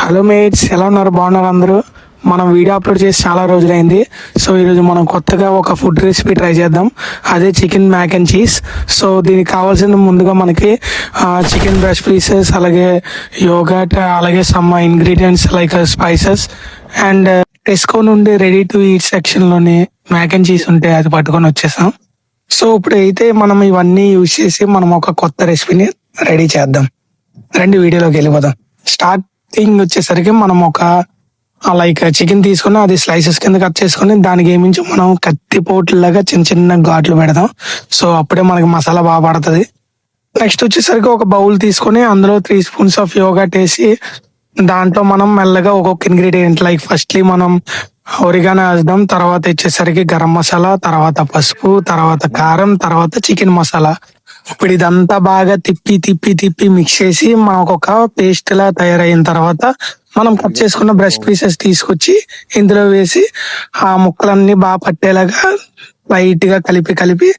Hello mates, ఎలా ఉన్నారు? బాగున్నారు అందరూ? మనం వీడియో అప్లోడ్ చేసి చాలా రోజులైంది. సో ఈరోజు మనం కొత్తగా ఒక ఫుడ్ రెసిపీ ట్రై చేద్దాం. అదే chicken mac and cheese. So దీనికి కావాల్సిన ముందుగా మనకి చికెన్ బ్రెస్ట్ పీసెస్, అలాగే యోగట్, అలాగే some ingredients like spices and Tesco నుండి రెడీ టు ఈట్ సెక్షన్లోని మ్యాక్ అండ్ చీజ్ ఉంటే అది పట్టుకొని వచ్చేసాం. సో ఇప్పుడు అయితే మనం ఇవన్నీ యూజ్ చేసి మనం ఒక కొత్త రెసిపీని రెడీ చేద్దాం. రండి వీడియోలోకి వెళ్ళిపోదాం. స్టార్టింగ్ వచ్చేసరికి మనం ఒక లైక్ చికెన్ తీసుకుని అది స్లైసెస్ కింద కట్ చేసుకుని దానికి ఏమించి మనం కత్తి పోట్లలాగా చిన్న చిన్న ఘాట్లు పెడదాం. సో అప్పుడే మనకి మసాలా బాగా పడుతుంది. నెక్స్ట్ వచ్చేసరికి ఒక బౌల్ తీసుకొని అందులో 3 స్పూన్స్ ఆఫ్ యోగట్ వేసి దాంట్లో మనం మెల్లగా ఒక్కొక్క ఇంగ్రీడియంట్ లైక్ ఫస్ట్లీ మనం ఒరిగానో వేద్దాం, తర్వాత వచ్చేసరికి గరం మసాలా, తర్వాత పసుపు, తర్వాత కారం, తర్వాత చికెన్ మసాలా. ఇప్పుడు ఇదంతా బాగా తిప్పి తిప్పి తిప్పి మిక్స్ చేసి మనకు ఒక పేస్ట్ లా తయారైన తర్వాత మనం కట్ చేసుకున్న బ్రెస్ట్ పీసెస్ తీసుకొచ్చి ఇందులో వేసి ఆ ముక్కలన్నీ బాగా పట్టేలాగా లైట్ గా కలిపి కలిపి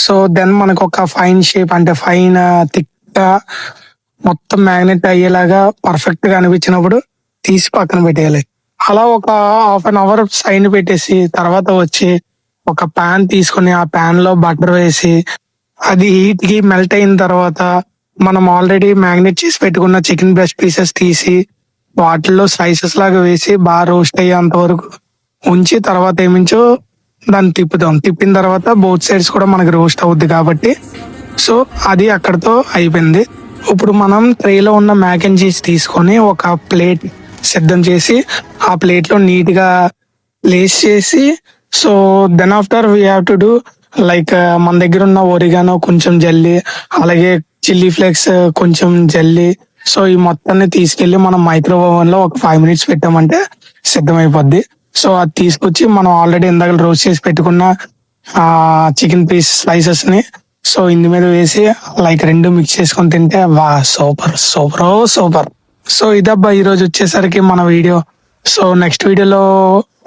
సో దెన్ మనకు ఒక ఫైన్ షేప్ అంటే ఫైన్ థిక్ గా మొత్తం మ్యాగ్నెట్ అయ్యేలాగా పర్ఫెక్ట్ గా అనిపించినప్పుడు తీసి పక్కన పెట్టేయాలి. అలా ఒక హాఫ్ అన్ అవర్ సైడ్ పెట్టేసి తర్వాత వచ్చి ఒక ప్యాన్ తీసుకొని ఆ ప్యాన్ లో బటర్ వేసి అది హీట్ కి మెల్ట్ అయిన తర్వాత మనం ఆల్రెడీ మ్యాగ్నెట్ చేసి పెట్టుకున్న చికెన్ బ్రెస్ట్ పీసెస్ తీసి వాటిల్లో స్లైసెస్ లాగా వేసి బాగా రోస్ట్ అయ్యేంత వరకు ఉంచి తర్వాత ఏమించో దాన్ని తిప్పుదాం. తిప్పిన తర్వాత బోత్ సైడ్స్ కూడా మనకి రోస్ట్ అవుద్ది కాబట్టి సో అది అక్కడతో అయిపోయింది. ఇప్పుడు మనం ట్రేలో ఉన్న మ్యాక్ అండ్ చీజ్ తీసుకొని ఒక ప్లేట్ సిద్ధం చేసి ఆ ప్లేట్ లో నీట్ గా ప్లేస్ చేసి so then after we have to do like మన దగ్గర ఉన్న ఒరిగానో కొంచెం జల్లి, అలాగే చిల్లీ ఫ్లేక్స్ కొంచెం జల్లి. సో ఈ మొత్తాన్ని తీసుకెళ్లి మనం మైక్రో ఓవెన్ లో ఒక 5 minutes పెట్టామంటే సిద్ధమైపోద్ది. సో అది తీసుకొచ్చి మనం ఆల్రెడీ ఇందాక రోస్ట్ చేసి పెట్టుకున్న చికెన్ పీస్ స్లైసెస్ ని సో ఇందు మీద వేసి లైక్ రెండు మిక్స్ చేసుకొని తింటే వా సూపర్ సూపర్ సూపర్. సో ఇదబ్బా ఈరోజు వచ్చేసరికి మన వీడియో. సో నెక్స్ట్ వీడియోలో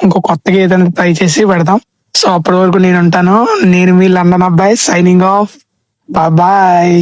ఇంకో కొత్తగా ఏదైనా ట్రై చేసి పెడతాం. సో అప్పటి వరకు నేను ఉంటాను. నేను మీ లండన్ అబ్బాయి సైనింగ్ ఆఫ్. బాయ్.